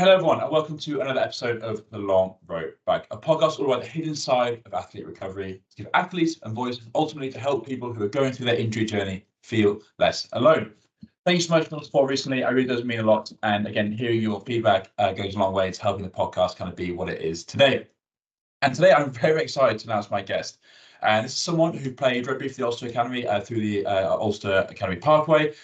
Hello, everyone, and welcome to another episode of The Long Road Back, a podcast all about the hidden side of athlete recovery, to give athletes a voice, ultimately to help people who are going through their injury journey feel less alone. Thank you so much for the support recently. It really does mean a lot. And again, hearing your feedback goes a long way to helping the podcast kind of be what it is today. And today I'm very excited to announce my guest. And this is someone who played rugby for the Ulster Academy through the Ulster Academy Pathway,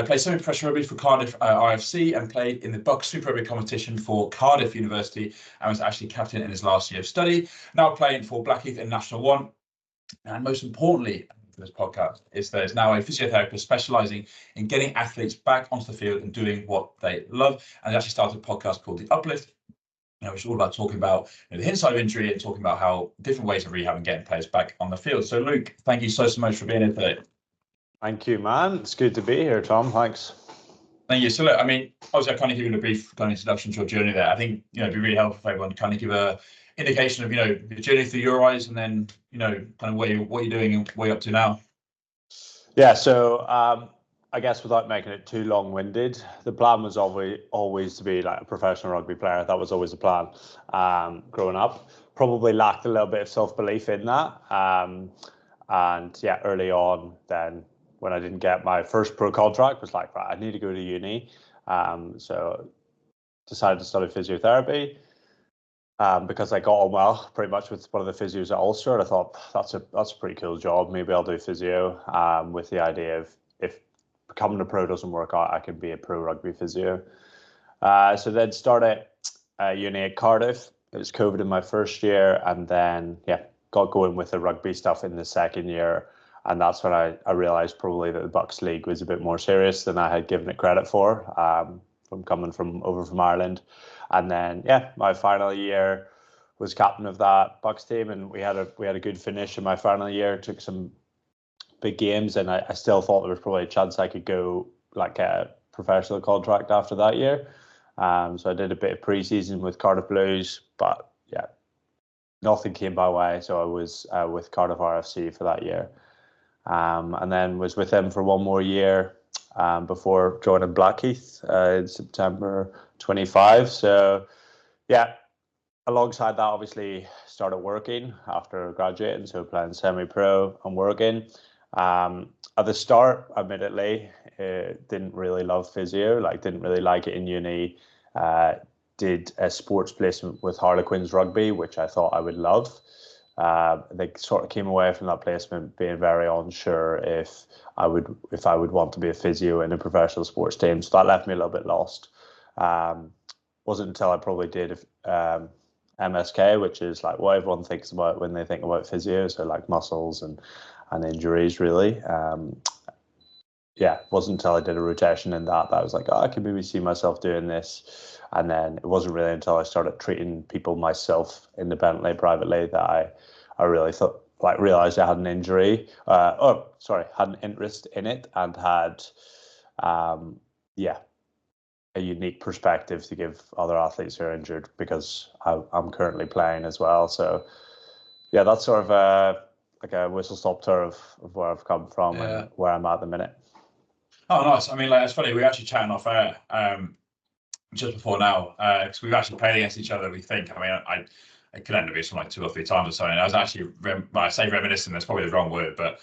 played semi-professional rugby for Cardiff RFC, and played in the Bucks Super Rugby competition for Cardiff University, and was actually captain in his last year of study. Now playing for Blackheath in National 1. And most importantly for this podcast is there's now a physiotherapist specialising in getting athletes back onto the field and doing what they love. And they actually started a podcast called The Uplift, which is all about talking about the inside of injury and talking about how different ways of rehab and getting players back on the field. So, Luke, thank you so much for being here today. Thank you, man. It's good to be here, Tom. Thanks. Thank you. So, look, I mean, obviously, I kind of given a brief kind of introduction to your journey there. I think, it'd be really helpful for everyone to kind of give a indication of, the journey through your eyes, and then, kind of what you're doing and what you're up to now. Yeah. So, I guess without making it too long-winded, the plan was always to be like a professional rugby player. That was always the plan. Growing up, probably lacked a little bit of self-belief in that. And yeah, early on, then when I didn't get my first pro contract, was like, right, I need to go to uni. So decided to study physiotherapy. Because I got on well pretty much with one of the physios at Ulster, and I thought that's a pretty cool job. Maybe I'll do physio. With the idea of, if becoming a pro doesn't work out, I can be a pro rugby physio. So then started uni at Cardiff. It was COVID in my first year, and then got going with the rugby stuff in the second year. And that's when I realised probably that the Bucks League was a bit more serious than I had given it credit for, from coming over from Ireland. And then my final year was captain of that Bucks team, and we had a good finish in my final year. Took some big games, and I still thought there was probably a chance I could go like a professional contract after that year. So I did a bit of pre-season with Cardiff Blues, but nothing came my way. So I was with Cardiff RFC for that year, and then was with them for one more year before joining Blackheath in September 25. So alongside that, obviously started working after graduating, so playing semi-pro and working. At the start, admittedly, didn't really love physio, didn't really like it in uni. Did a sports placement with Harlequins Rugby, which I thought I would love. They sort of came away from that placement being very unsure if I would want to be a physio in a professional sports team. So that left me a little bit lost. Wasn't until I probably did MSK, which is like what everyone thinks about when they think about physio, so like muscles and injuries, really. Wasn't until I did a rotation in that I was like, I could maybe see myself doing this. And then it wasn't really until I started treating people myself independently, privately, that I really realized I had an injury. Had an interest in it, and had a unique perspective to give other athletes who are injured, because I'm currently playing as well. So that's sort of like a whistle-stop tour of where I've come from and where I'm at the minute. Oh, nice. I mean, it's funny, we were actually chatting off air just before now, because we've actually played against each other, we think. I mean, I could end up being something like 2 or 3 times or something. I was actually, I say reminiscing, that's probably the wrong word, but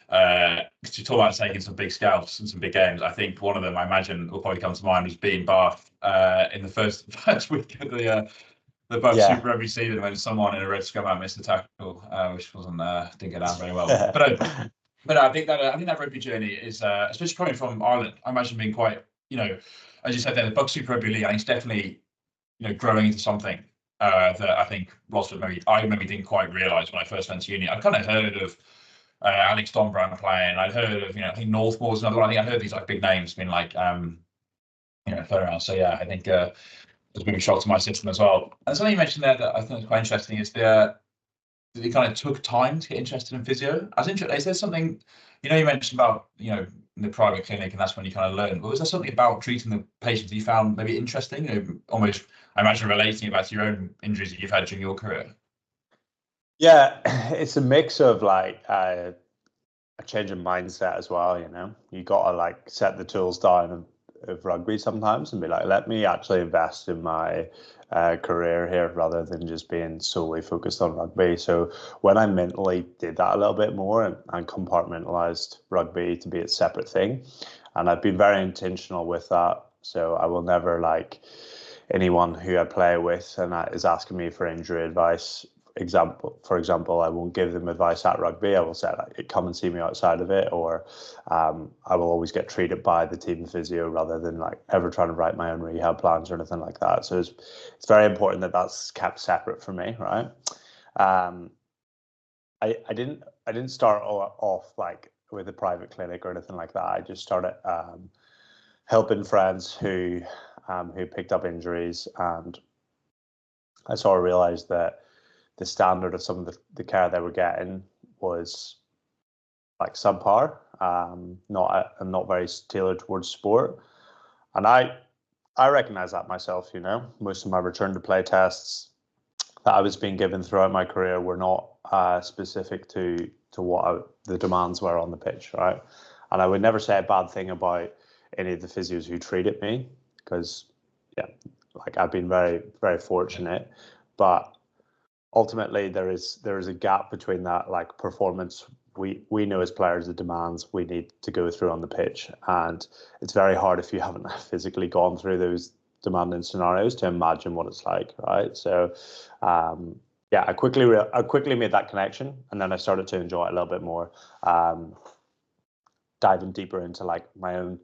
because you talk about taking some big scouts and some big games, I think one of them, I imagine, will probably come to mind, was beating Bath in the first week of the Bucks Super Rugby season, when someone in a red scrum out missed a tackle, which didn't go down very well. But I think that rugby journey is, especially coming from Ireland, I imagine being quite, as you said there, the Bucks Super Rugby League, I think it's definitely, growing into something that I think I maybe didn't quite realise when I first went to uni. I'd kind of heard of Alex Donbran playing. I'd heard of, I think Northmore's another one. I think I heard these big names being thrown around. So I think it's a bit of a shock to my system as well. And something you mentioned there that I think is quite interesting is that it kind of took time to get interested in physio. Is there something, you mentioned about, in the private clinic, and that's when you kind of learn, but was there something about treating the patients that you found maybe interesting, almost, I imagine, relating it back to your own injuries that you've had during your career? Yeah, it's a mix of a change in mindset as well. You got to set the tools down of rugby sometimes and be like, let me actually invest in my career here rather than just being solely focused on rugby. So when I mentally did that a little bit more and compartmentalized rugby to be a separate thing, and I've been very intentional with that. So I will never like anyone who I play with and that is asking me for injury advice. For example, I won't give them advice at rugby. I will say like, come and see me outside of it, or I will always get treated by the team physio rather than like ever trying to write my own rehab plans or anything like that. So it's very important that that's kept separate for me, right? I didn't start off like with a private clinic or anything like that. I just started helping friends who picked up injuries, and I sort of realized that the standard of some of the care they were getting was like subpar, not very tailored towards sport. And I recognize that myself, you know. Most of my return to play tests that I was being given throughout my career were not specific to what the demands were on the pitch, right? And I would never say a bad thing about any of the physios who treated me, because yeah, like I've been very, very fortunate, but ultimately there is a gap between that like performance we know as players the demands we need to go through on the pitch, and it's very hard if you haven't physically gone through those demanding scenarios to imagine what it's like, right? So yeah, I quickly made that connection, and then I started to enjoy it a little bit more, diving deeper into like my own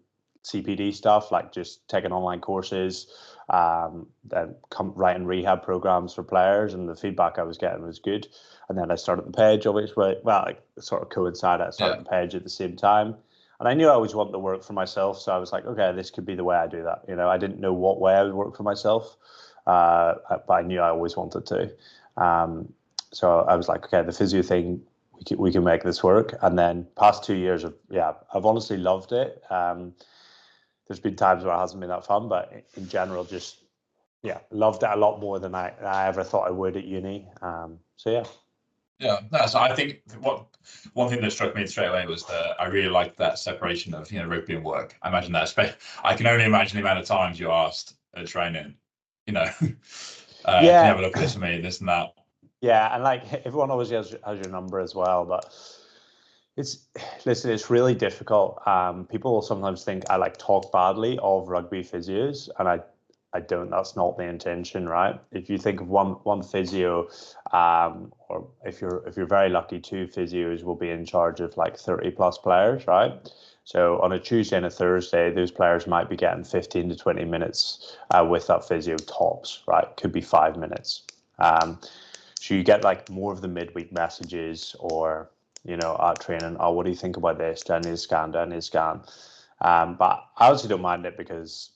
CPD stuff, like just taking online courses, then writing rehab programs for players, and the feedback I was getting was good. And then I started the page, obviously, well, like sort of coincided. I started the page at the same time, and I knew I always wanted to work for myself. So I was like, okay, this could be the way I do that. You know, I didn't know what way I would work for myself, but I knew I always wanted to. So I was like, okay, the physio thing, we can make this work. And then past 2 years of, I've honestly loved it. There's been times where it hasn't been that fun, but in general, just, loved it a lot more than I ever thought I would at uni. So yeah. Yeah, no, so I think one thing that struck me straight away was that I really liked that separation of, you know, rugby and work. I imagine that, I can only imagine the amount of times you asked at training, you know, can you have a look at this for me, this and that. Yeah, and like everyone always has your number as well, but it's really difficult. People will sometimes think I like talk badly of rugby physios, and I don't. That's not the intention, right? If you think of one physio, or if you're very lucky, two physios will be in charge of like 30 plus players, right? So on a Tuesday and a Thursday, those players might be getting 15 to 20 minutes with that physio tops, right? Could be 5 minutes. So you get like more of the midweek messages, or, you know, at training, oh, what do you think about this? Do I need a scan? But I also don't mind it because,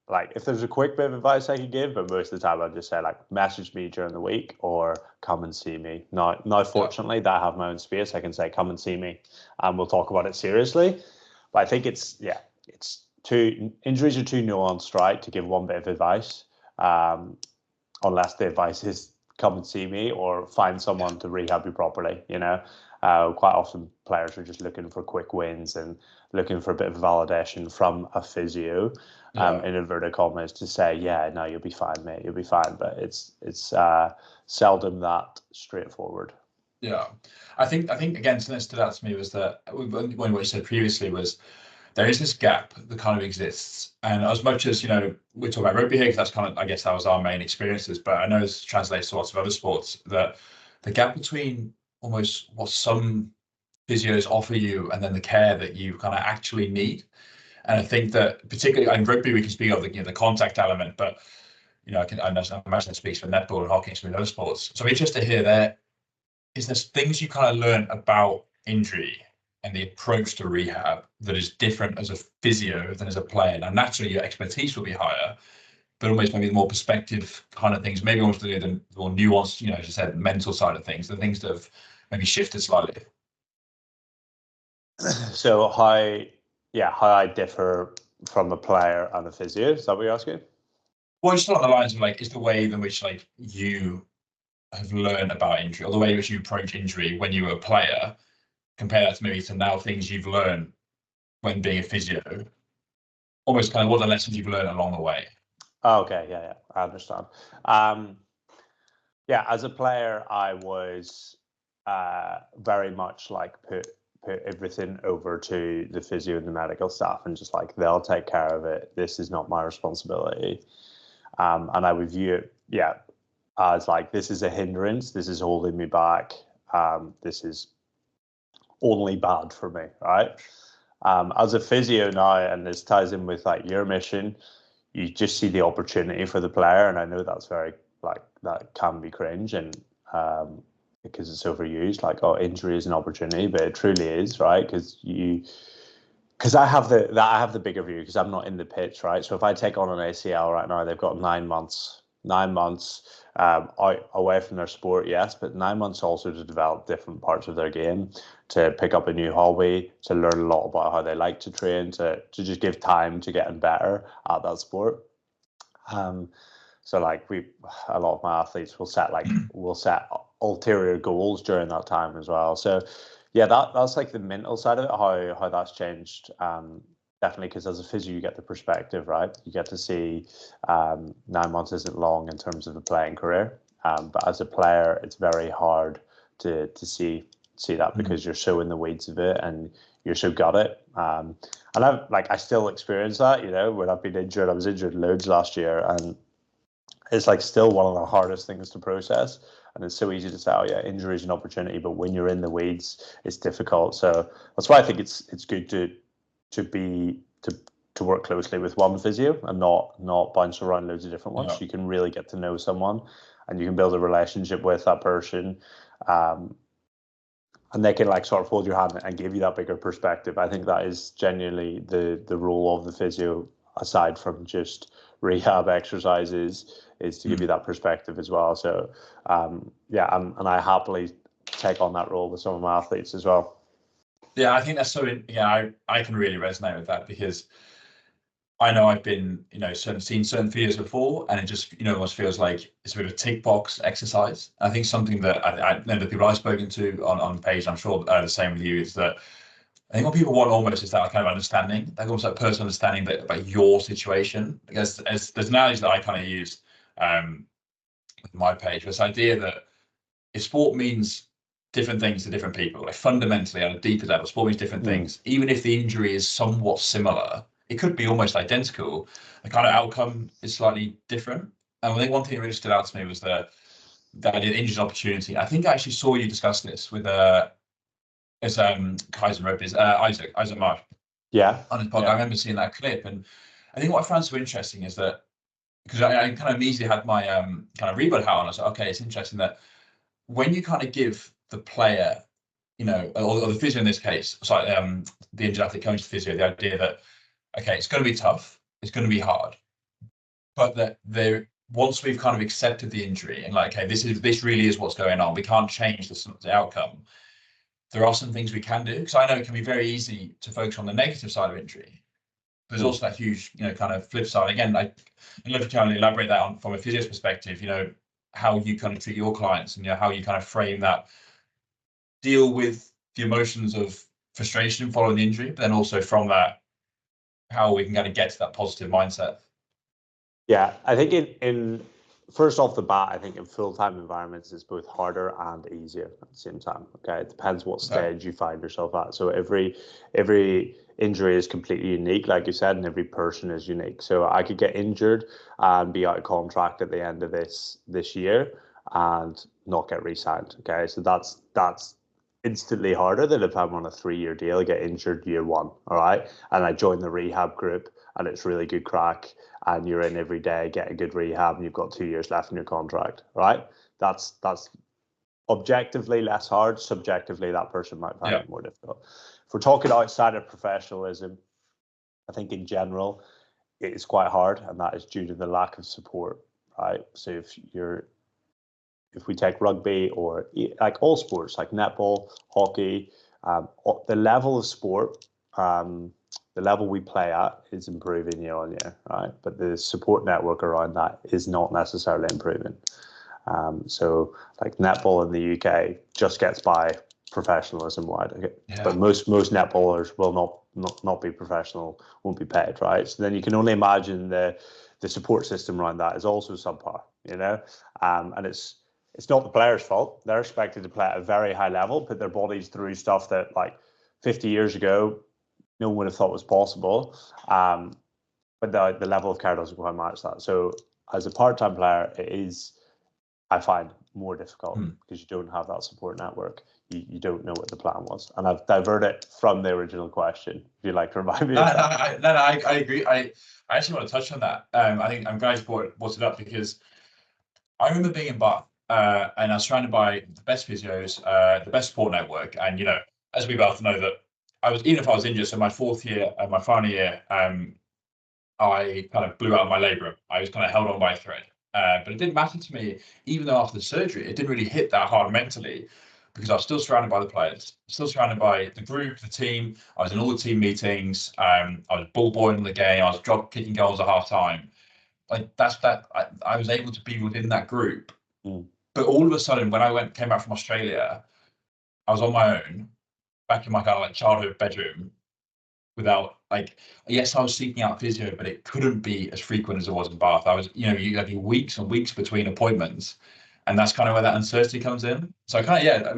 like if there's a quick bit of advice I could give, but most of the time I'll just say like message me during the week or come and see me. Now fortunately that I have my own space, I can say come and see me and we'll talk about it seriously. But I think it's injuries are too nuanced, right, to give one bit of advice, unless the advice is come and see me or find someone to rehab you properly, you know. Quite often players are just looking for quick wins and looking for a bit of validation from a physio, in inverted commas, to say, yeah, no, you'll be fine, mate, you'll be fine. But it's seldom that straightforward. Yeah, I think again, something that stood out to me was that when what you said previously was there is this gap that kind of exists, and as much as, you know, we're talking about rugby here because that's kind of, I guess that was our main experiences, but I know it's translates to lots of other sports, that the gap between almost what some physios offer you and then the care that you kind of actually need. And I think that particularly in rugby we can speak of the, you know, the contact element, but, you know, I imagine it speaks for netball and hockey and some other sports. So I'm interested to hear there is there's things you kind of learn about injury and the approach to rehab that is different as a physio than as a player. Now, naturally, your expertise will be higher, but almost maybe more perspective kind of things, maybe almost the more nuanced, you know, as you said, mental side of things, the things that have maybe shifted slightly. So how I differ from a player and a physio, is that what you're asking? Well, just along the lines of like, is the way in which like you have learned about injury, or the way in which you approach injury when you were a player, compare that to maybe to now things you've learned when being a physio. almost kind of what the lessons you've learned along the way. Okay, yeah, I understand. Yeah, as a player, I was very much like put everything over to the physio and the medical staff, and just like, they'll take care of it. This is not my responsibility. And I would view it, yeah, as like, this is a hindrance. This is holding me back. This is only bad for me, right? As a physio now, and this ties in with like your mission, you just see the opportunity for the player, and I know that's very, like, that can be cringe, and because it's overused, like, oh, injury is an opportunity, but it truly is, right? Because I have the bigger view, because I'm not in the pitch, right? So if I take on an ACL right now, they've got 9 months out away from their sport, yes, but 9 months also to develop different parts of their game, to pick up a new hobby, to learn a lot about how they like to train, to just give time to getting better at that sport. So like, a lot of my athletes will set ulterior goals during that time as well. So yeah, that's like the mental side of it, how that's changed. Definitely, because as a physio, you get the perspective, right? You get to see 9 months isn't long in terms of the playing career. But as a player, it's very hard to see that, because you're so in the weeds of it and you're so got it. And I still experience that, when I've been injured. I was injured loads last year, and it's like still one of the hardest things to process. And it's so easy to say, oh yeah, injury is an opportunity, but when you're in the weeds, it's difficult. So that's why I think it's good to work closely with one physio, and not bounce around loads of different ones. Yeah. You can really get to know someone, and you can build a relationship with that person, and they can like sort of hold your hand and give you that bigger perspective. I think that is genuinely the role of the physio, aside from just rehab exercises, is to give you that perspective as well. So yeah, and I happily take on that role with some of my athletes as well. Yeah, I think that's so. I can really resonate with that, because I know I've been, seen certain videos before, and it just, almost feels like it's a bit of a tick box exercise. I think something that I know the people I've spoken to on the page, I'm sure the same with you, is that I think what people want almost is that kind of understanding, like almost like personal understanding about your situation. Because there's an analogy that I kind of used with my page, this idea that if sport means different things to different people, like fundamentally on a deeper level, sport means different things. Even if the injury is somewhat similar, it could be almost identical. The kind of outcome is slightly different. And I think one thing that really stood out to me was the idea of injury opportunity. I think I actually saw you discuss this with Kaizen Rugby's Isaac Marsh. Yeah. On his podcast. Yeah. I remember seeing that clip, and I think what I found so interesting is that, because I kind of immediately had my kind of rebut hat on. I was like, okay, it's interesting that when you kind of give the player, or the physio in this case, sorry, the injured athlete comes to physio, the idea that, okay, it's going to be tough, it's going to be hard, but that once we've kind of accepted the injury and like, okay, this really is what's going on, we can't change the outcome. There are some things we can do, because I know it can be very easy to focus on the negative side of injury. There's also that huge, kind of flip side. Again, I'd love to kind of elaborate that on from a physio's perspective, how you kind of treat your clients, and how you kind of frame that, deal with the emotions of frustration following the injury, but then also from that, how we can kind of get to that positive mindset. Yeah, I think in first off the bat, I think in full-time environments, it's both harder and easier at the same time. Okay, it depends what stage you find yourself at. So every injury is completely unique, like you said, and every person is unique. So I could get injured and be out of contract at the end of this year and not get re-signed. Okay, so that's instantly harder than if I'm on a 3-year deal, get injured year one. All right, and I join the rehab group, and it's really good crack, and you're in every day getting good rehab, and you've got 2 years left in your contract. Right, that's objectively less hard. Subjectively, that person might find it more difficult. If we're talking outside of professionalism, I think in general it is quite hard, and that is due to the lack of support. Right, so if we take rugby, or like all sports, like netball, hockey, the level of sport, the level we play at is improving year on year, right? But the support network around that is not necessarily improving. So like netball in the UK just gets by professionalism wide. Okay. Yeah. But most netballers will not be professional, won't be paid, right? So then you can only imagine the support system around that is also subpar, you know, and it's not the players' fault. They're expected to play at a very high level, put their bodies through stuff that like 50 years ago no one would have thought was possible. But the level of care doesn't quite match that. So as a part-time player, it is, I find, more difficult because you don't have that support network. You don't know what the plan was. And I've diverted from the original question. If you'd like to remind me. I agree. I actually want to touch on that. I think I'm glad you brought it up because I remember being in Bath and I was surrounded by the best physios, the best support network. And, you know, as we both know that even if I was injured, so my fourth year, my final year, I kind of blew out my labrum. I was kind of held on by a thread. But it didn't matter to me, even though after the surgery, it didn't really hit that hard mentally because I was still surrounded by the players, still surrounded by the group, the team. I was in all the team meetings. I was ball boying the game. I was drop kicking goals at half time. Like I was able to be within that group. But all of a sudden, when I came back from Australia, I was on my own, back in my kind of like childhood bedroom, without yes, I was seeking out physio, but it couldn't be as frequent as it was in Bath. I was, you know, you had weeks and weeks between appointments, and that's kind of where that uncertainty comes in. So I kind of,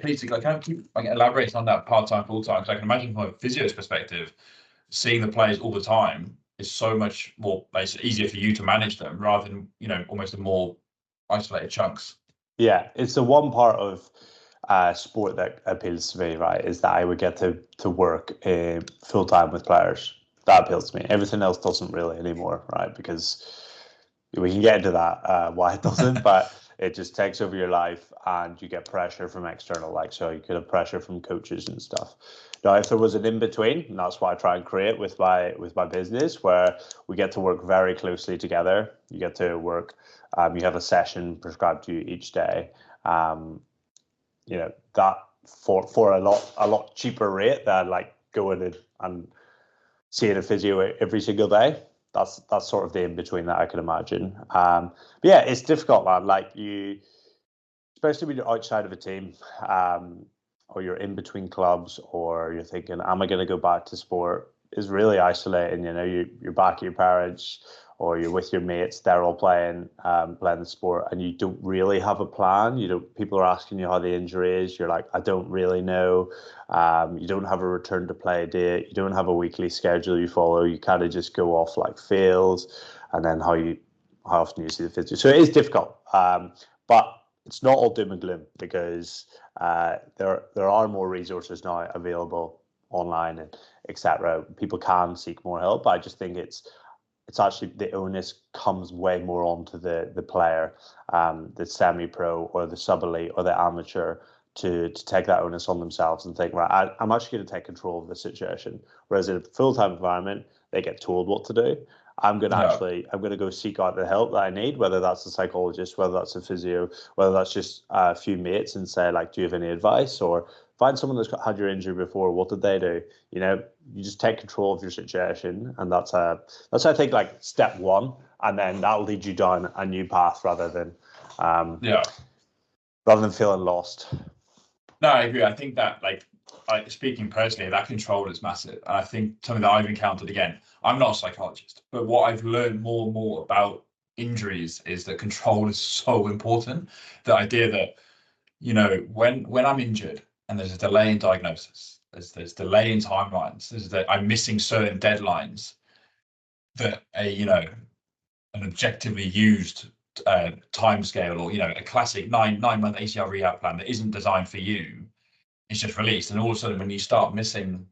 please, kind of keep elaborating on that part-time, full-time, because I can imagine from a physio's perspective, seeing the players all the time is so much more easier for you to manage them rather than, you know, almost in more isolated chunks. Yeah, it's the one part of sport that appeals to me, right? Is that I would get to work full time with players. That appeals to me. Everything else doesn't really anymore, right? Because we can get into that why it doesn't, but it just takes over your life, and you get pressure from external, so you could have pressure from coaches and stuff. Now, if there was an in between, and that's what I try and create with my business, where we get to work very closely together. You get to work. You have a session prescribed to you each day. You know, that for a lot cheaper rate than going and seeing a physio every single day. That's sort of the in between that I can imagine. But yeah, it's difficult, man. Especially when you're outside of a team, or you're in between clubs, or you're thinking, am I going to go back to sport? Is really isolating. You know, you're back at your parents, or you're with your mates. They're all playing the sport, and you don't really have a plan. People are asking you how the injury is. You're like, I don't really know. You don't have a return to play date. You don't have a weekly schedule you follow. You kind of just go off like fails, and then how often you see the physio. So it is difficult, but it's not all doom and gloom, because there are more resources now available online and etc. People can seek more help. I just think it's actually the onus comes way more onto the player, the semi-pro or the sub-elite or the amateur, to take that onus on themselves and think, right, I'm actually going to take control of the situation. Whereas in a full-time environment, they get told what to do. I'm going to go seek out the help that I need, whether that's a psychologist, whether that's a physio, whether that's just a few mates, and say, do you have any advice? Or find someone that's had your injury before. What did they do? You know, you just take control of your situation, and that's I think step one, and then that'll lead you down a new path rather than feeling lost. No, I agree. I think that speaking personally, that control is massive. And I think something that I've encountered, again, I'm not a psychologist, but what I've learned more and more about injuries is that control is so important. The idea that, you know, when I'm injured and there's a delay in diagnosis, there's delay in timelines, I'm missing certain deadlines that an objectively used time scale, or, you know, a classic nine-month ACL rehab plan that isn't designed for you, it's just released, and all of a sudden when you start missing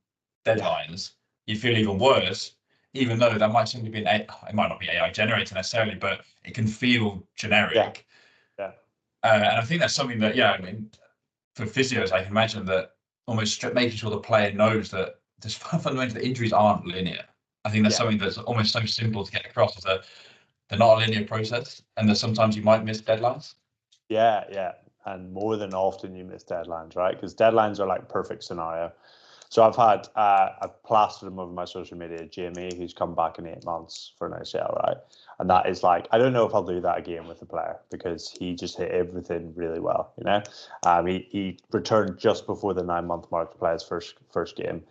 deadlines, you feel even worse, even though that might simply be it might not be AI generated necessarily, but it can feel generic. And I think that's something that, for physios, I can imagine that almost making sure the player knows that just fundamentally the injuries aren't linear. I think that's something that's almost so simple to get across, is that they're not a linear process, and that sometimes you might miss deadlines. Yeah. And more than often you miss deadlines, right? Because deadlines are like perfect scenario. So I've plastered him over my social media, Jamie, who's come back in 8 months for an ACL, right? And that is like, I don't know if I'll do that again with the player because he just hit everything really well, you know? He returned just before the 9-month mark to play his first game.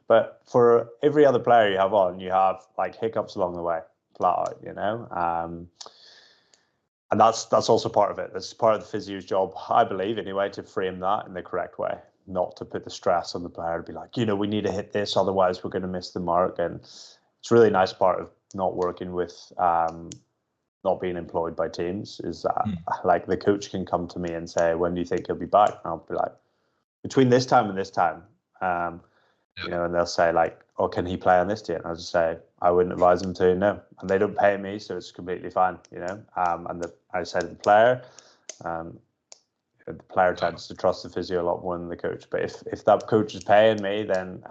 But for every other player you have on, you have like hiccups along the way, flat out, you know? And that's also part of it. That's part of the physio's job, I believe, anyway, to frame that in the correct way, not to put the stress on the player to be like, you know, we need to hit this, otherwise we're going to miss the mark. And it's a really nice part of not working with, not being employed by teams is that like the coach can come to me and say, when do you think he'll be back? And I'll be like, between this time and this time. You know, and they'll say like, "Oh, can he play on this date?" And I'll just say, "I wouldn't advise him to, no." And they don't pay me, so it's completely fine, you know. I say to the player, the player tends to trust the physio a lot more than the coach. But if that coach is paying me, then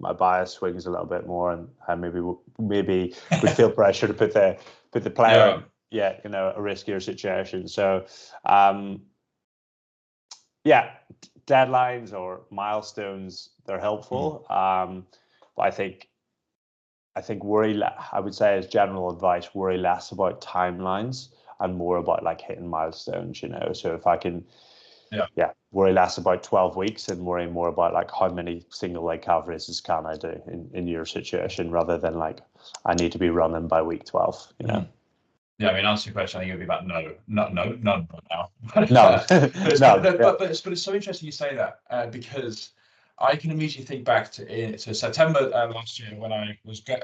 my bias swings a little bit more, and I maybe would feel pressure to put the player in, you know, a riskier situation. So, deadlines or milestones, they're helpful. But I think worry, I would say as general advice, worry less about timelines and more about like hitting milestones, you know. So if I can worry less about 12 weeks and worry more about like how many single leg calf races can I do in your situation, rather than like I need to be running by week 12, you know. Yeah, I mean, answer your question, I think it would be about none right now. No, but it's so interesting you say that because I can immediately think back to September last year when I was, 3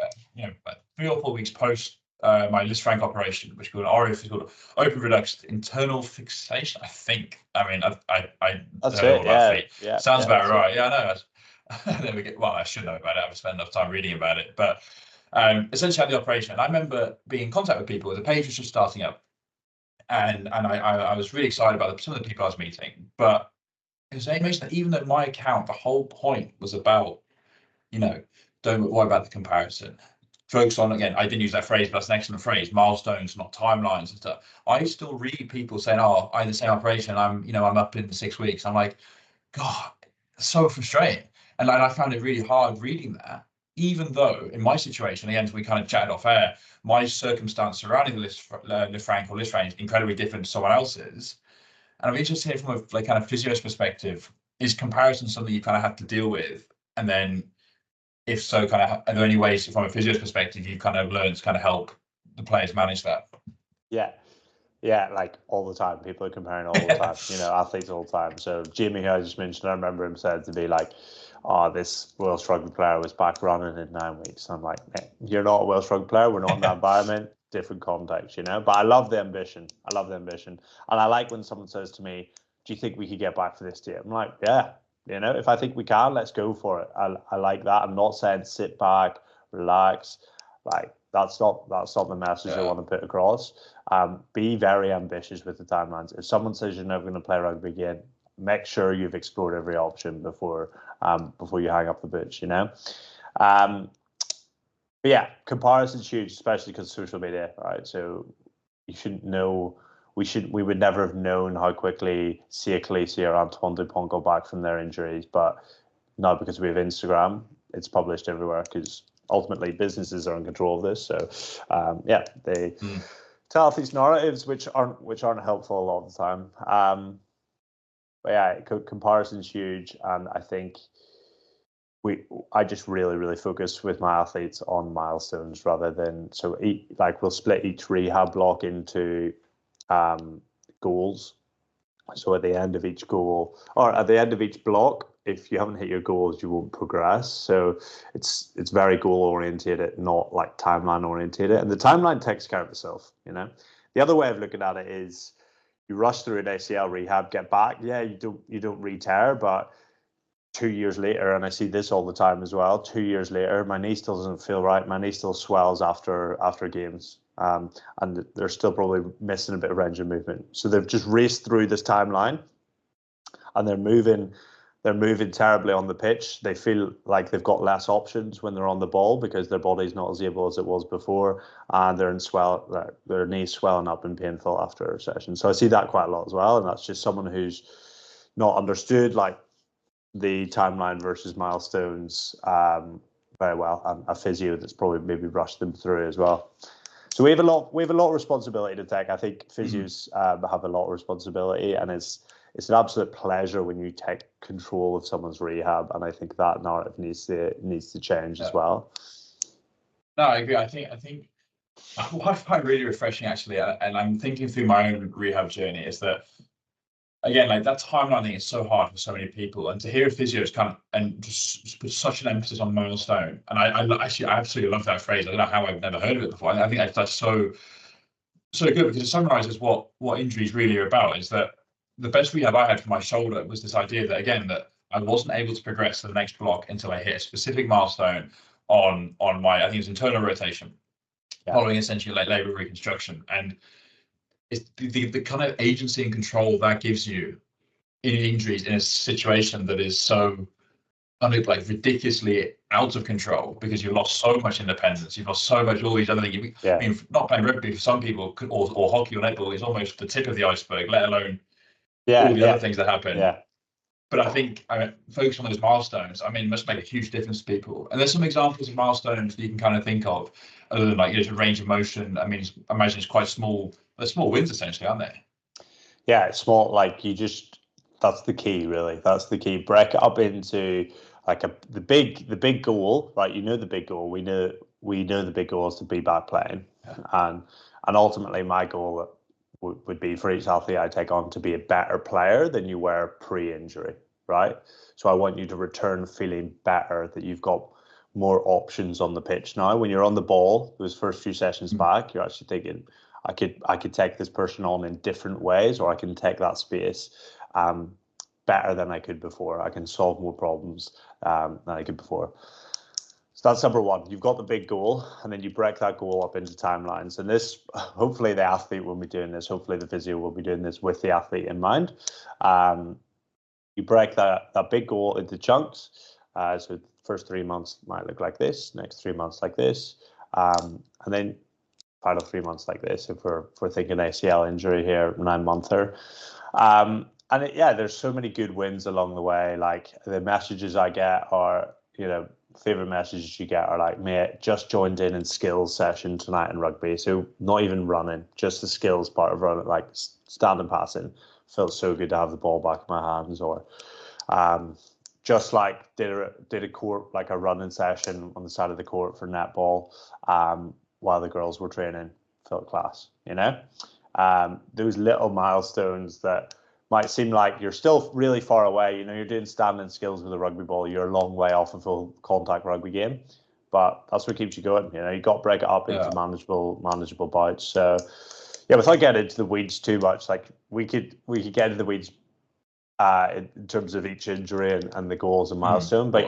or 4 weeks post my Lisfranc operation, which called RF, is called open reduced internal fixation. I think. I mean, I that's know it. all about feet. Yeah, sounds about right. Yeah, I know. There we go. Well, I should know about it. I've spent enough time reading about it, but. Essentially, I had the operation. And I remember being in contact with people. The page was just starting up, and I was really excited about some of the people I was meeting. But it was amazing that even though my account, the whole point was about, you know, don't worry about the comparison. Focus on, again, I didn't use that phrase, but that's an excellent phrase, milestones, not timelines and stuff. I still read people saying, "Oh, I had the same operation. I'm up in 6 weeks." I'm like, God, it's so frustrating. And I found it really hard reading that, even though in my situation, again, as we kind of chatted off air, my circumstance surrounding the Lisfranc or Lisfranc is incredibly different to someone else's. And I'm interested to hear from a like kind of physio's perspective, is comparison something you kind of have to deal with? And then if so, kind of, are there any ways from a physio's perspective you kind of learned to kind of help the players manage that? Yeah, like all the time. People are comparing all the time, you know, athletes all the time. So Jamie, who I just mentioned, I remember him said to be like, "Oh, this Welsh rugby player was back running in 9 weeks." I'm like, "Man, you're not a Welsh rugby player. We're not in that environment. Different context, you know." But I love the ambition. And I like when someone says to me, "Do you think we could get back for this day?" I'm like, "Yeah, you know, if I think we can, let's go for it." I like that. I'm not saying sit back, relax. Like that's not the message I want to put across. Be very ambitious with the timelines. If someone says you're never going to play rugby again, make sure you've explored every option before you hang up the boots, you know. But yeah, comparison's huge, especially because of social media, right? So you shouldn't know. We would never have known how quickly Sia Khaleesi or Antoine Dupont got back from their injuries, but not because we have Instagram. It's published everywhere because ultimately businesses are in control of this. So they tell these narratives which aren't helpful a lot of the time. But yeah, comparison's huge, and I think I just really focus with my athletes on milestones rather than we'll split each rehab block into goals. So at the end of each goal or at the end of each block, if you haven't hit your goals, you won't progress. So it's very goal oriented, not like timeline oriented. And the timeline takes care of itself, you know. The other way of looking at it is you rush through an ACL rehab, get back. Yeah, you don't re-tear, but 2 years later, and I see this all the time as well, 2 years later, my knee still doesn't feel right. My knee still swells after games. And they're still probably missing a bit of range of movement. So they've just raced through this timeline and they're moving terribly on the pitch. They feel like they've got less options when they're on the ball because their body's not as able as it was before, and their knees swelling up and painful after a session. So I see that quite a lot as well, and that's just someone who's not understood like the timeline versus milestones very well, and a physio that's probably maybe rushed them through as well. So we have a lot of responsibility to take. I think physios have a lot of responsibility, and it's an absolute pleasure when you take control of someone's rehab. And I think that narrative needs to change as well. No, I agree. I think what I find really refreshing, actually, and I'm thinking through my own rehab journey, is that, again, like that timeline thing is so hard for so many people, and to hear a physios come and just put such an emphasis on milestone, and I absolutely love that phrase. I don't know how I've never heard of it before. I think that's so good, because it summarizes what injuries really are about. Is that the best rehab I had for my shoulder was this idea that, again, that I wasn't able to progress to the next block until I hit a specific milestone on my, I think it was internal rotation, following essentially like labor reconstruction. And it's the kind of agency and control that gives you in injuries in a situation that is so like ridiculously out of control, because you've lost so much independence, you've lost so much all these other things. I mean, not playing rugby for some people, or hockey or netball, is almost the tip of the iceberg, let alone all the other things that happen. But I think focus on those milestones, I mean, must make a huge difference to people. And there's some examples of milestones that you can kind of think of, other than like, range of motion. I mean, I imagine it's quite small. They're small wins, essentially, aren't they? Yeah, it's small. Like, that's the key, really. That's the key. Break it up into like the big goal, right? You know the big goal. We know the big goal is to be back playing, and ultimately my goal would be for each athlete I take on to be a better player than you were pre-injury, right? So I want you to return feeling better, that you've got more options on the pitch now. When you're on the ball, those first few sessions back, you're actually thinking, I could take this person on in different ways, or I can take that space better than I could before. I can solve more problems than I could before. So that's number one. You've got the big goal, and then you break that goal up into timelines. And this, hopefully the athlete will be doing this, hopefully the physio will be doing this with the athlete in mind. You break that big goal into chunks. So the first 3 months might look like this, next 3 months like this, and then final 3 months like this, if we're thinking ACL injury here, 9-monther. There's so many good wins along the way. Like, the messages I get are, favorite messages you get are like, mate, just joined in skills session tonight in rugby. So not even running, just the skills part of running, like standing passing. Felt so good to have the ball back in my hands. Or just like did a court, like a running session on the side of the court for netball while the girls were training. Felt class, those little milestones that might seem like you're still really far away. You're doing standing skills with a rugby ball. You're a long way off a full contact rugby game, but that's what keeps you going. You got to break it up into manageable bouts. So, without getting into the weeds too much, like we could get into the weeds in terms of each injury and the goals and milestone. But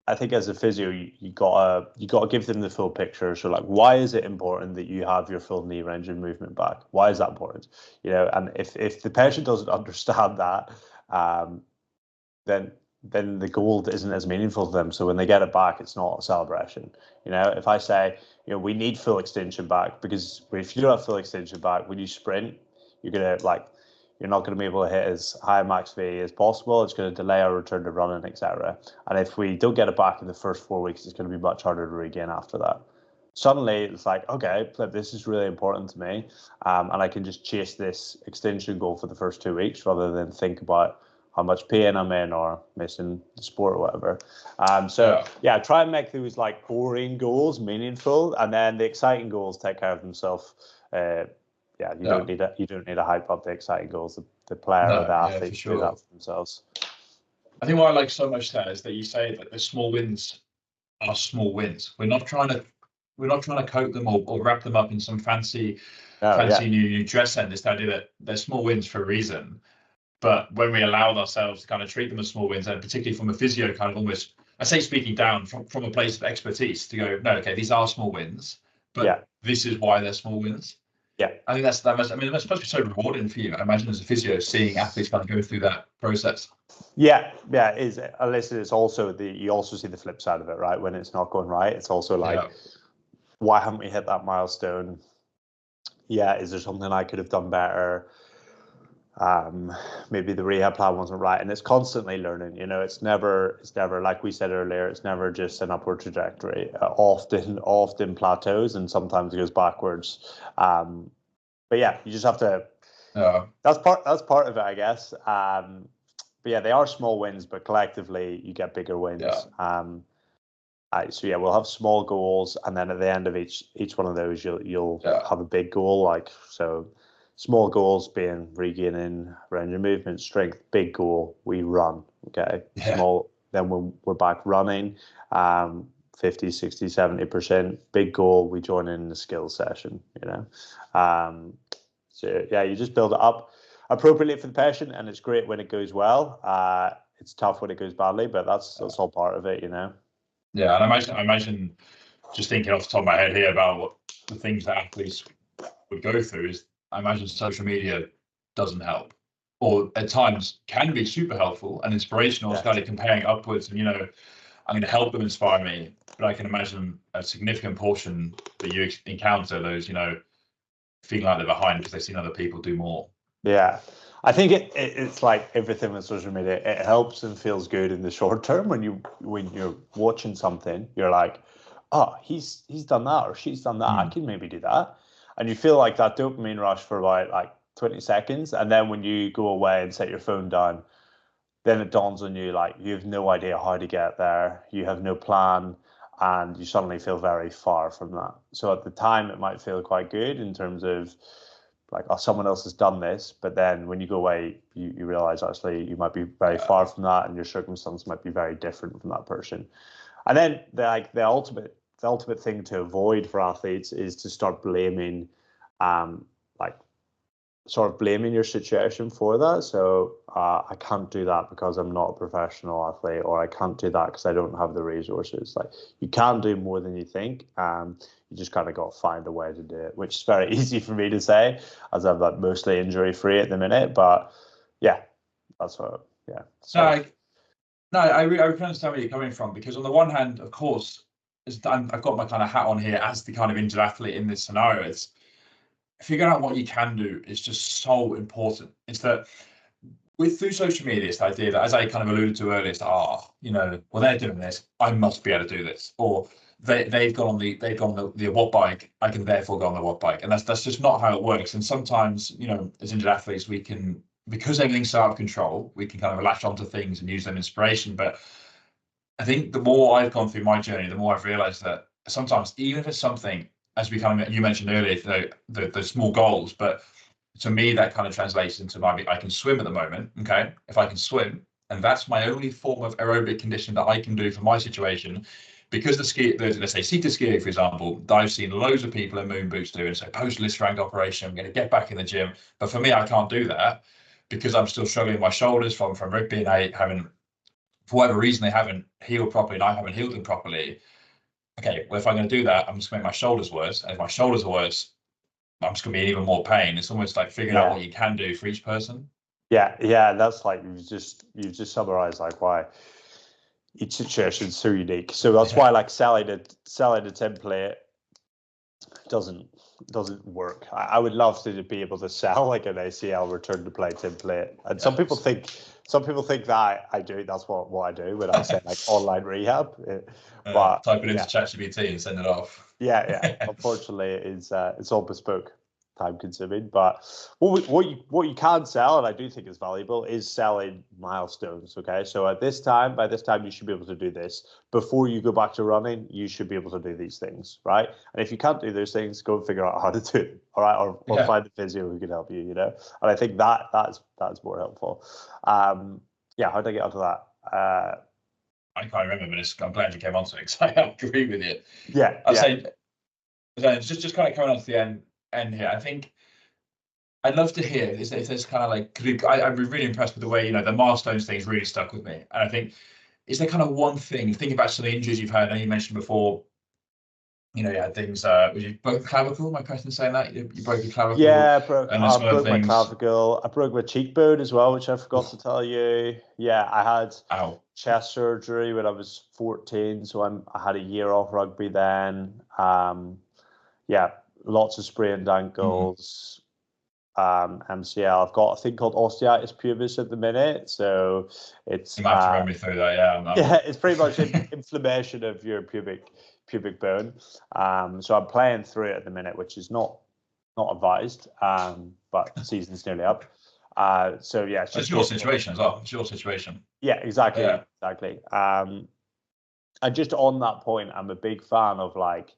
I think as a physio, you gotta give them the full picture. So, like, why is it important that you have your full knee range of movement back? Why is that important? And if the patient doesn't understand that, then the goal isn't as meaningful to them. So when they get it back, it's not a celebration. If I say, we need full extension back, because if you don't have full extension back, when you sprint, you're not going to be able to hit as high max V as possible. It's going to delay our return to running, etc. And if we don't get it back in the first 4 weeks, it's going to be much harder to regain after that. Suddenly, it's like, okay, this is really important to me, and I can just chase this extension goal for the first 2 weeks rather than think about how much pain I'm in or missing the sport or whatever. Try and make those like boring goals meaningful, and then the exciting goals take care of themselves. You don't need to hype up the exciting goals. The player or the athlete do that for themselves. I think what I like so much there is that you say that the small wins are small wins. We're not trying to coat them or wrap them up in some fancy new dress set. This idea that they're small wins for a reason. But when we allowed ourselves to kind of treat them as small wins, and particularly from a physio kind of almost, I say speaking down from a place of expertise, to go, no, okay, these are small wins, but this is why they're small wins. Yeah, I think that's supposed to be so rewarding for you. I imagine as a physio, seeing athletes kind of go through that process. Yeah, it is. Listen, it's also you also see the flip side of it, right? When it's not going right, it's also like, why haven't we hit that milestone? Yeah, is there something I could have done better? maybe the rehab plan wasn't right, and it's constantly learning. It's never like we said earlier. It's never just an upward trajectory. Often plateaus, and sometimes it goes backwards. But yeah, you just have to. That's part of it, I guess. But yeah, they are small wins, but collectively you get bigger wins. So yeah, we'll have small goals, and then at the end of each one of those, you'll have a big goal. Like, so, small goals being regaining range of movement, strength. Big goal, we run. Okay, small. Then when we're back running, 50, 60, 70%. Big goal, we join in the skills session. So yeah, you just build it up appropriately for the patient, and it's great when it goes well. It's tough when it goes badly, but that's all part of it. Yeah, and I imagine just thinking off the top of my head here about what the things that athletes would go through is, I imagine social media doesn't help, or at times can be super helpful and inspirational. It's kind of comparing upwards, and I'm going to help them, inspire me. But I can imagine a significant portion that you encounter those, feeling like they're behind because they've seen other people do more. Yeah. I think it's like everything with social media. It helps and feels good in the short term when you're watching something. You're like, oh, he's done that, or she's done that. I can maybe do that, and you feel like that dopamine rush for about like 20 seconds, and then when you go away and set your phone down, then it dawns on you like you have no idea how to get there. You have no plan, and you suddenly feel very far from that. So at the time, it might feel quite good in terms of like, oh, someone else has done this, but then when you go away, you realize actually you might be very far from that, and your circumstance might be very different from that person. And then the ultimate thing to avoid for athletes is to start blaming, like sort of blaming your situation for that. So I can't do that because I'm not a professional athlete, or I can't do that because I don't have the resources. Like, you can do more than you think. You just kind of got to find a way to do it, which is very easy for me to say, as I'm like mostly injury free at the minute. But yeah, that's what. Yeah. So. I can understand where you're coming from, because on the one hand, of course, I've got my kind of hat on here as the kind of injured athlete in this scenario. It's figuring out what you can do is just so important. It's that through social media, it's the idea that, as I kind of alluded to earlier, it's well, they're doing this, I must be able to do this, or they've gone on the watt bike, I can therefore go on the watt bike, and that's just not how it works. And sometimes, as injured athletes, we can, because everything's so out of control, we can kind of latch onto things and use them inspiration. But I think the more I've gone through my journey, the more I've realized that sometimes, even if it's something, as you mentioned earlier, the small goals, but to me that kind of translates into I can swim at the moment. Okay, if I can swim, and that's my only form of aerobic condition that I can do for my situation, because let's say seated skiing, for example, I've seen loads of people in moon boots do, and so post Listrand operation, I'm going to get back in the gym, but for me I can't do that because I'm still struggling with my shoulders from rugby, and I haven't, for whatever reason, they haven't healed properly, and I haven't healed them properly. Okay, well, if I'm going to do that, I'm just going to make my shoulders worse. And if my shoulders are worse, I'm just going to be in even more pain. It's almost like figuring out what you can do for each person. Yeah. That's like you've just summarized like why each situation is so unique. So that's why like selling a template doesn't work. I would love to be able to sell like an ACL return to play template, and some people think that I do. That's what I do when I say like online rehab. But type it into ChatGPT and send it off. Yeah. Unfortunately, it's all bespoke, time consuming. But what you can sell, and I do think is valuable, is selling milestones. Okay, so by this time, you should be able to do this. Before you go back to running, you should be able to do these things, right? And if you can't do those things, go and figure out how to do it. All right, or find a physio who can help you. And I think that's more helpful. How did I get onto that? I can't remember, but I'm glad you came on to it, because I agree with you. I'd say just kind of coming on to the end here. I think I'd love to hear if there's kind of like, I'd be really impressed with the way the milestones thing's really stuck with me. And I think, is there kind of one thing, thinking about some of the injuries you've had, and you mentioned before, you had things, you broke the clavicle, am I correct in saying that? You broke your clavicle? Yeah, I broke my clavicle. I broke my cheekbone as well, which I forgot to tell you. Yeah, I had chest surgery when I was 14, so I had a year off rugby then. Lots of sprained ankles. MCL. I've got a thing called osteitis pubis at the minute, so it's You might have to run me through that. Yeah, yeah, it's pretty much inflammation of your pubic bone. So I'm playing through it at the minute, which is not advised. But the season's nearly up. So yeah, it's your situation as well. It's your situation. Yeah, exactly. And just on that point, I'm a big fan of like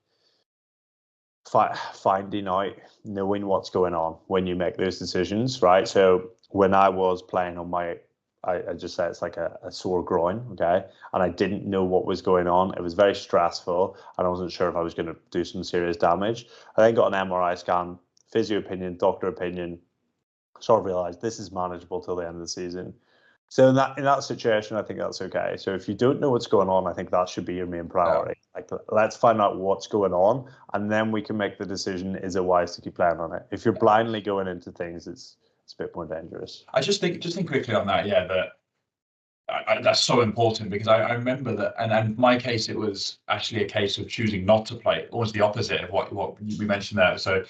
finding out, knowing what's going on when you make those decisions, right? So when I was playing on my, I just said it's like a sore groin, okay? And I didn't know what was going on. It was very stressful, and I wasn't sure if I was going to do some serious damage. I then got an MRI scan, physio opinion, doctor opinion, sort of realized this is manageable till the end of the season. So in that situation, I think that's okay. So if you don't know what's going on, I think that should be your main priority. Yeah. Like, let's find out what's going on, and then we can make the decision: is it wise to keep playing on it? If you're blindly going into things, it's a bit more dangerous. I just think quickly on that, yeah, that that's so important, because I remember that, and in my case, it was actually a case of choosing not to play, almost the opposite of what we mentioned there. So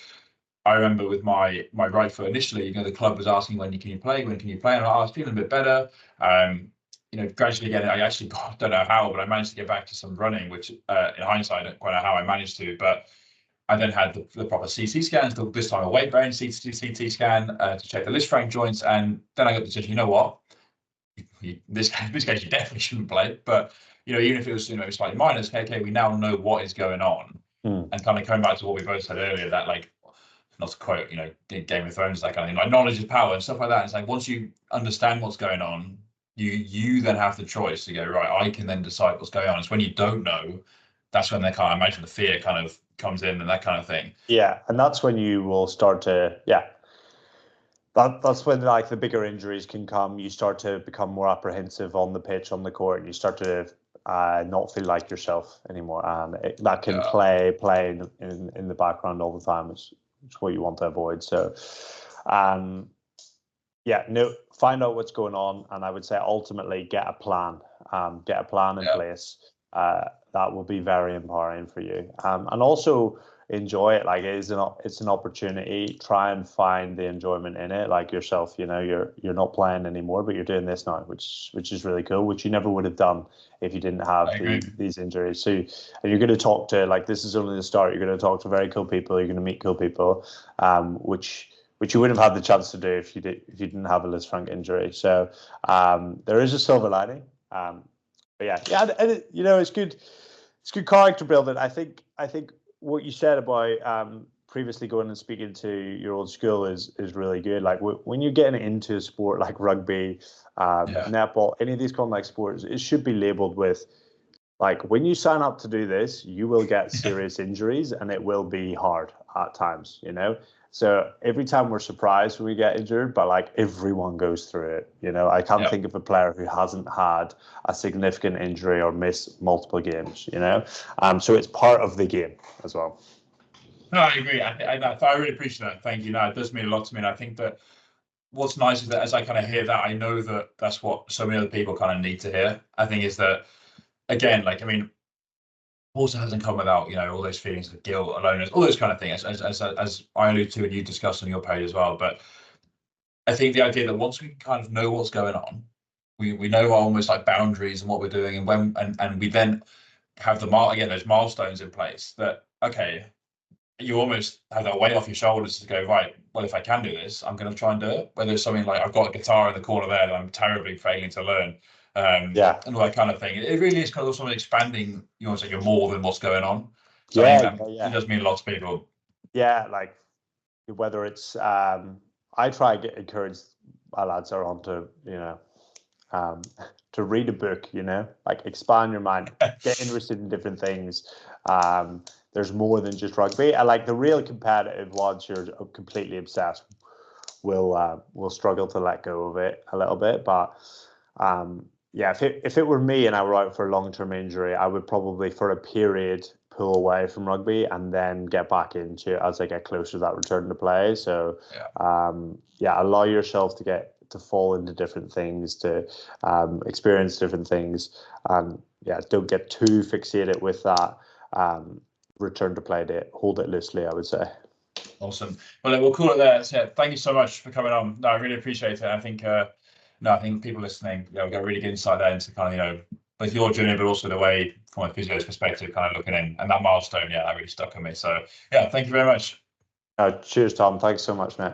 I remember with my right foot initially, the club was asking when can you play, and I was feeling a bit better. Gradually again, I actually don't know how, but I managed to get back to some running, which in hindsight, I don't quite know how I managed to, but I then had the proper CT scans, this time a weight bearing CT scan to check the Lisfranc joints, and then I got the decision, you know what, this case you definitely shouldn't play, but even if it was slightly minor, okay, we now know what is going on, and kind of coming back to what we both said earlier, that like, not to quote, Game of Thrones, that kind of thing, like knowledge is power and stuff like that. It's like once you understand what's going on, you then have the choice to go, right, I can then decide what's going on. It's when you don't know, that's when I imagine the fear kind of comes in and that kind of thing. Yeah, and that's when you will start to, that's when like the bigger injuries can come. You start to become more apprehensive on the pitch, on the court, and you start to not feel like yourself anymore. And that can play in the background all the time. It's what you want to avoid. So, find out what's going on, and I would say ultimately get a plan. Get a plan in place. That will be very empowering for you. And also enjoy it. Like it's an opportunity. Try and find the enjoyment in it. Like yourself, you're not playing anymore, but you're doing this now, which is really cool, which you never would have done if you didn't have these injuries. So, and you're going to talk to, like, this is only the start. You're going to talk to very cool people. You're going to meet cool people, which you wouldn't have had the chance to do if you didn't have a Lisfranc injury. So there is a silver lining. But and it's good. It's good character building. I think what you said about previously going and speaking to your old school is really good. Like when you're getting into a sport like rugby, netball, any of these contact sports, it should be labeled with, like, when you sign up to do this, you will get serious injuries, and it will be hard at times, So every time we're surprised when we get injured, but like everyone goes through it. I can't think of a player who hasn't had a significant injury or missed multiple games. So it's part of the game as well. No, I agree. I really appreciate that. Thank you. No, it does mean a lot to me. And I think that what's nice is that as I kind of hear that, I know that that's what so many other people kind of need to hear. I think is that, again, also hasn't come without, all those feelings of guilt, aloneness, all those kind of things, as I allude to and you discussed on your page as well. But I think the idea that once we kind of know what's going on, we know our almost like boundaries and what we're doing, and when and we then have those milestones in place, that okay, you almost have that weight off your shoulders to go, right, well, if I can do this, I'm going to try and do it. Whether it's something like I've got a guitar in the corner there that I'm terribly failing to learn, and all that kind of thing. It really is kind of something expanding. You're more than what's going on. So it does mean a lot to people. Yeah, like whether it's I try to encourage my lads are on to to read a book, like expand your mind, get interested in different things. There's more than just rugby. And like the real competitive ones, you're completely obsessed, will struggle to let go of it a little bit. But if it were me and I were out for a long-term injury, I would probably for a period pull away from rugby and then get back into it as I get closer to that return to play. So allow yourself to fall into different things, to experience different things, and don't get too fixated with that return to play date. Hold it loosely, I would say. Awesome. Well, we'll call it there. So, yeah, thank you so much for coming on. No, I really appreciate it. I think, I think people listening, we got a really good insight there into kind of, both your journey, but also the way from a physio's perspective, kind of looking in, and that milestone, that really stuck on me. So, yeah, thank you very much. Cheers, Tom. Thanks so much, mate.